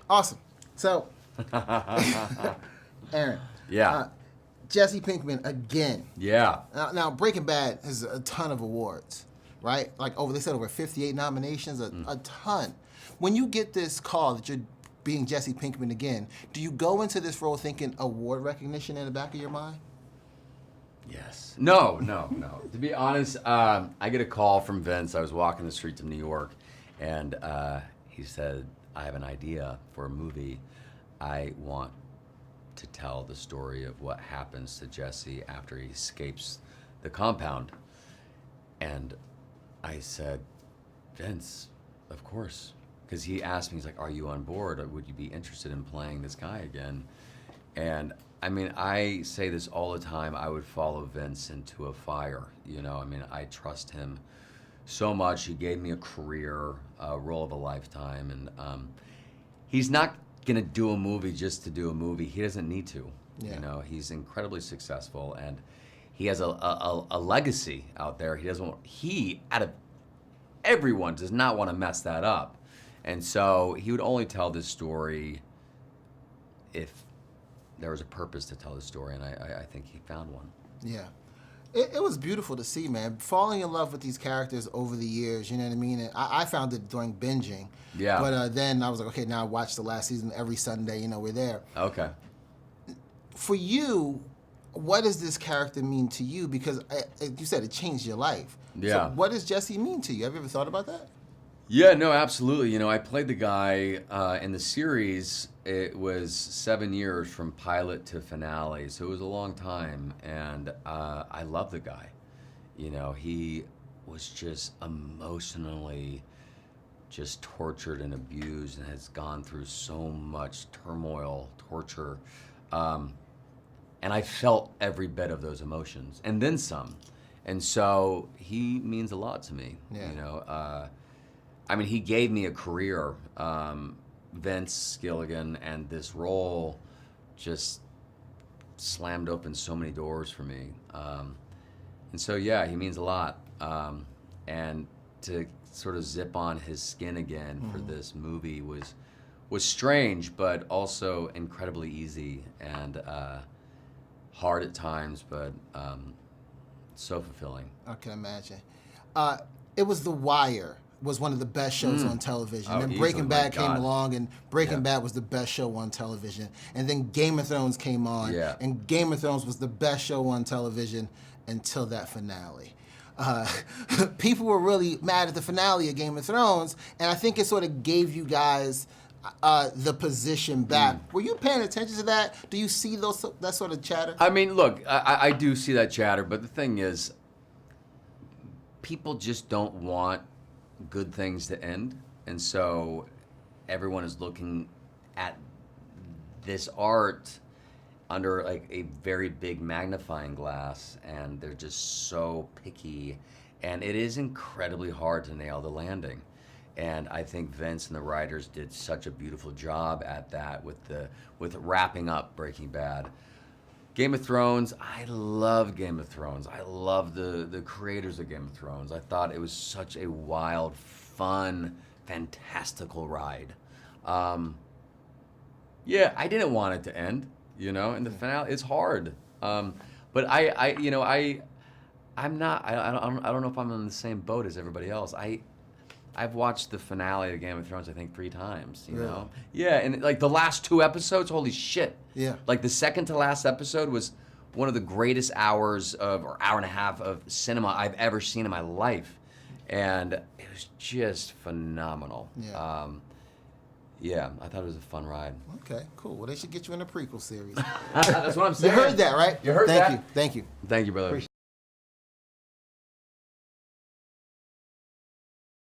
Awesome. So, Aaron. Yeah. Jesse Pinkman again. Yeah. Now, Breaking Bad has a ton of awards, right? Like they said over 58 nominations, a ton. When you get this call that you're being Jesse Pinkman again, do you go into this role thinking award recognition in the back of your mind? Yes. No. To be honest, I get a call from Vince. I was walking the streets of New York, and he said, I have an idea for a movie. I want to tell the story of what happens to Jesse after he escapes the compound. And I said, Vince, of course. Because he asked me, he's like, are you on board? Or would you be interested in playing this guy again? And I mean, I say this all the time. I would follow Vince into a fire. You know, I mean, I trust him so much. He gave me a career, a role of a lifetime. And he's not going to do a movie just to do a movie. He doesn't need to. Yeah. You know, he's incredibly successful. And he has a legacy out there. He, out of everyone, does not want to mess that up. And so he would only tell this story if there was a purpose to tell the story, and I think he found one. Yeah. It was beautiful to see, man. Falling in love with these characters over the years, you know what I mean? And I found it during binging. Yeah. But then I was like, okay, now I watch the last season every Sunday, you know, we're there. Okay. For you, what does this character mean to you? Because you said it changed your life. Yeah. So what does Jesse mean to you? Have you ever thought about that? Yeah, no, absolutely. You know, I played the guy in the series. It was 7 years from pilot to finale, so it was a long time. And I love the guy. You know, he was just emotionally just tortured and abused and has gone through so much turmoil, torture. And I felt every bit of those emotions, and then some. And so he means a lot to me. Yeah. You know, I mean, he gave me a career. Vince Gilligan, and this role just slammed open so many doors for me. And so, yeah, he means a lot. And to sort of zip on his skin again for this movie was strange, but also incredibly easy and hard at times, but so fulfilling. I can imagine. It was The Wire. Was one of the best shows on television. Oh, And then Breaking Bad came along, and Breaking Bad was the best show on television. And then Game of Thrones came on, and Game of Thrones was the best show on television until that finale. People were really mad at the finale of Game of Thrones, and I think it sort of gave you guys the position back. Were you paying attention to that? Do you see that sort of chatter? I mean, look, I do see that chatter, but the thing is, people just don't want good things to end, and so everyone is looking at this art under like a very big magnifying glass, and they're just so picky, and it is incredibly hard to nail the landing. And I think Vince and the writers did such a beautiful job at that with wrapping up Breaking Bad. Game of Thrones, I love Game of Thrones. I love the creators of Game of Thrones. I thought it was such a wild, fun, fantastical ride. Yeah, I didn't want it to end, you know, and the finale, it's hard. But I'm not, I don't know if I'm in the same boat as everybody else. I've watched the finale of Game of Thrones, I think, 3 times, you know? Yeah, and like the last 2 episodes, holy shit. Yeah. Like the second to last episode was one of the greatest hours or hour and a half of cinema I've ever seen in my life. And it was just phenomenal. Yeah. Yeah, I thought it was a fun ride. Okay, cool. Well, they should get you in a prequel series. That's what I'm saying. You heard that, right? You heard that? Thank you. Thank you, brother. Appreciate it.